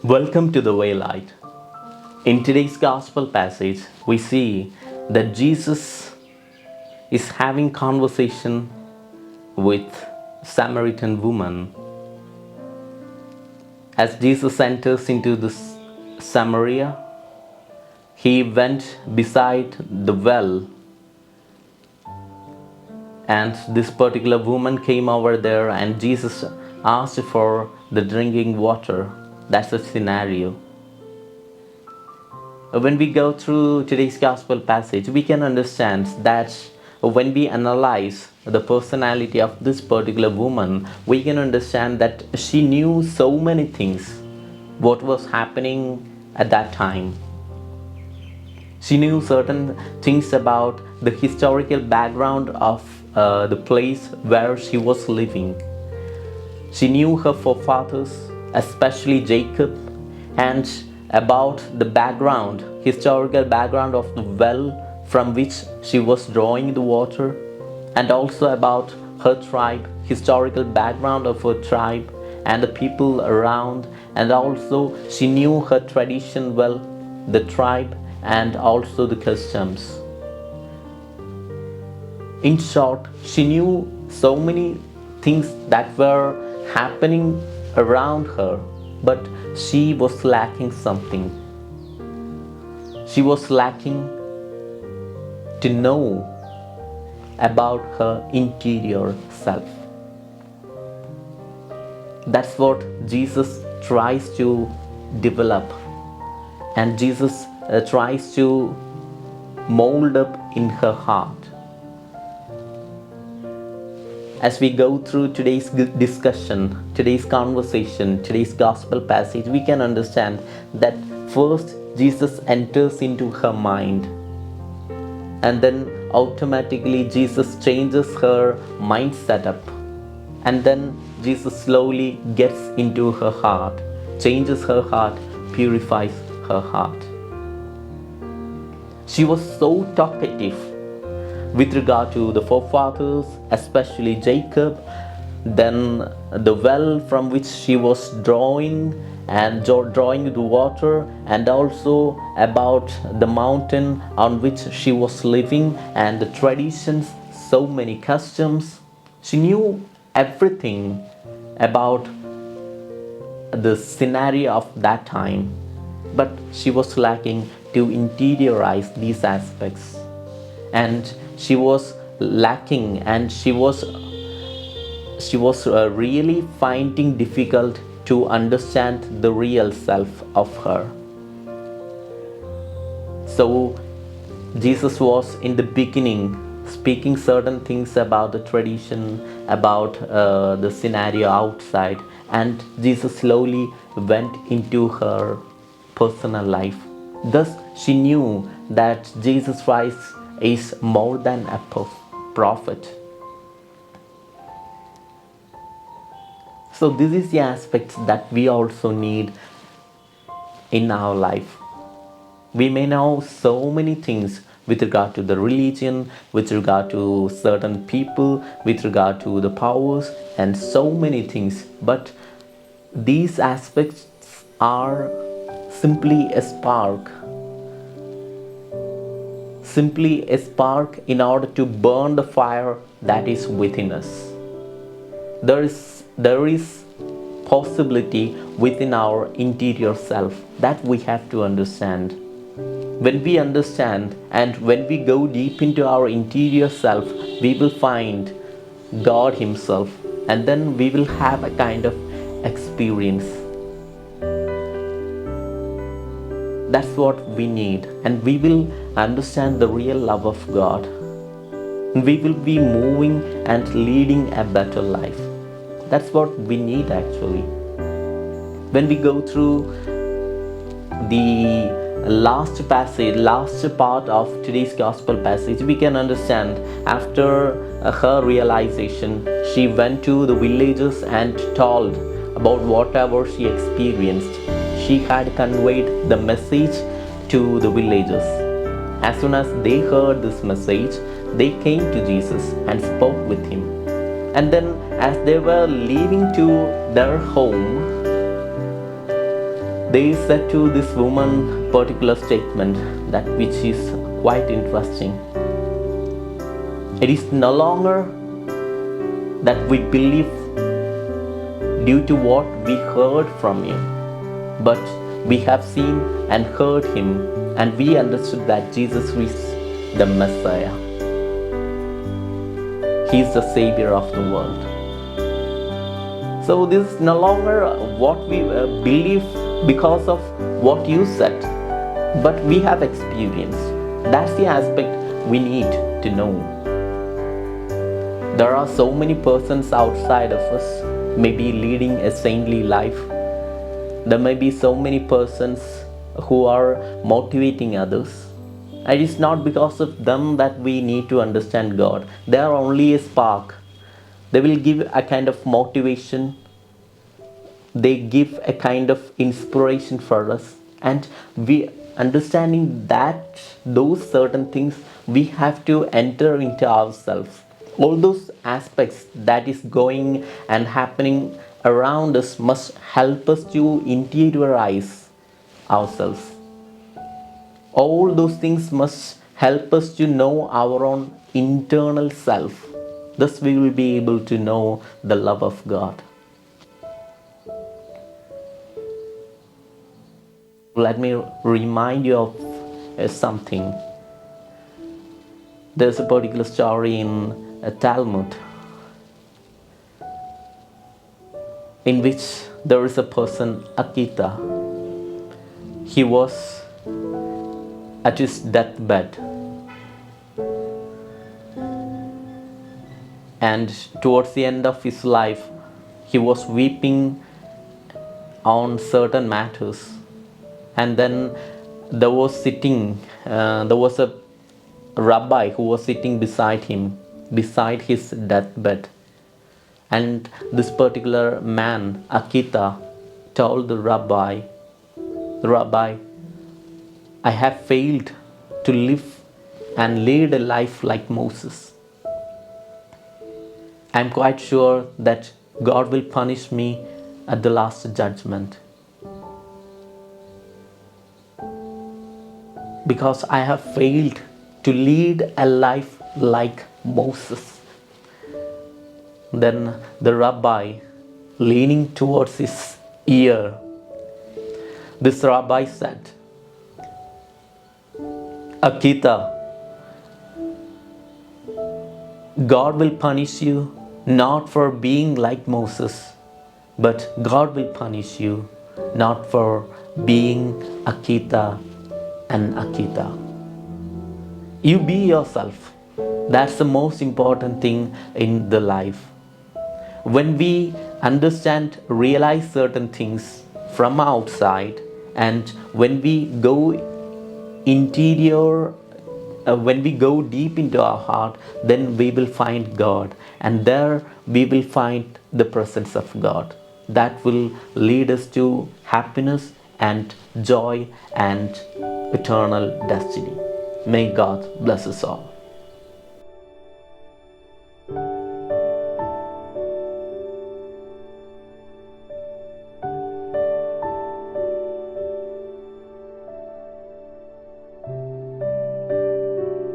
Welcome to the Waylight. In today's gospel passage, we see that Jesus is having conversation with Samaritan woman. As Jesus enters into this Samaria, he went beside the well, and this particular woman came over there, and Jesus asked for the drinking water. That's the scenario. When we go through today's gospel passage, we can understand that when we analyze the personality of this particular woman, we can understand that she knew so many things, what was happening at that time. She knew certain things about the historical background of the place where she was living. She knew her forefathers, especially Jacob, and about the historical background of the well from which she was drawing the water, and also about her tribe, historical background of her tribe and the people around, and also she knew her tradition well, the tribe, and also the customs. In short, she knew so many things that were happening around her, but she was lacking something. She was lacking to know about her interior self. That's what Jesus tries to develop, and Jesus tries to mold up in her heart. As we go through today's discussion, today's conversation, today's gospel passage, we can understand that first Jesus enters into her mind, and then automatically Jesus changes her mind setup, and then Jesus slowly gets into her heart, changes her heart, purifies her heart. She was so talkative with regard to the forefathers, especially Jacob, then the well from which she was drawing the water, and also about the mountain on which she was living and the traditions, so many customs. She knew everything about the scenario of that time, but she was lacking to interiorize these aspects, and she was lacking, and she was really finding difficult to understand the real self of her. So Jesus was in the beginning speaking certain things about the tradition, about the scenario outside, and Jesus slowly went into her personal life. Thus she knew that Jesus Christ is more than a prophet. So this is the aspects that we also need in our life. We may know so many things with regard to the religion, with regard to certain people, with regard to the powers, and so many things, but these aspects are simply a spark in order to burn the fire that is within us. There is possibility within our interior self that we have to understand. When we understand and when we go deep into our interior self, we will find God Himself, and then we will have a kind of experience. That's what we need, and we will understand the real love of God. We will be moving and leading a better life. That's what we need actually. When we go through the last part of today's gospel passage, we can understand after her realization, she went to the villages and told about whatever she experienced. She had conveyed the message to the villagers. As soon as they heard this message, they came to Jesus and spoke with Him. And then as they were leaving to their home, They said to this woman particular statement that which is quite interesting. It is no longer that we believe due to what we heard from him, but we have seen and heard him, and we understood that Jesus is the Messiah. He is the Savior of the world. So this is no longer what we believe because of what you said, but we have experienced. That's the aspect we need to know. There are so many persons outside of us, maybe leading a saintly life. There may be so many persons who are motivating others. It is not because of them that we need to understand God. They are only a spark. They will give a kind of motivation. They give a kind of inspiration for us. And we understanding that those certain things we have to enter into ourselves. All those aspects that is going and happening around us must help us to interiorize ourselves. All those things must help us to know our own internal self. Thus, we will be able to know the love of God. Let me remind you of something. There's a particular story in a Talmud in which there is a person, Akita. He was at his deathbed, and towards the end of his life, he was weeping on certain matters. And then there was a rabbi who was sitting beside him, beside his deathbed. And this particular man, Akita, told the rabbi, I have failed to live and lead a life like Moses. I am quite sure that God will punish me at the last judgment, because I have failed to lead a life like Moses. Then the rabbi, leaning towards his ear, this rabbi said, Akita, God will punish you not for being like Moses, but God will punish you not for being Akita and Akita. You be yourself. That's the most important thing in the life. When we understand, realize certain things from outside, and when we go when we go deep into our heart, then we will find God, and there we will find the presence of God. That will lead us to happiness and joy and eternal destiny. May God bless us all.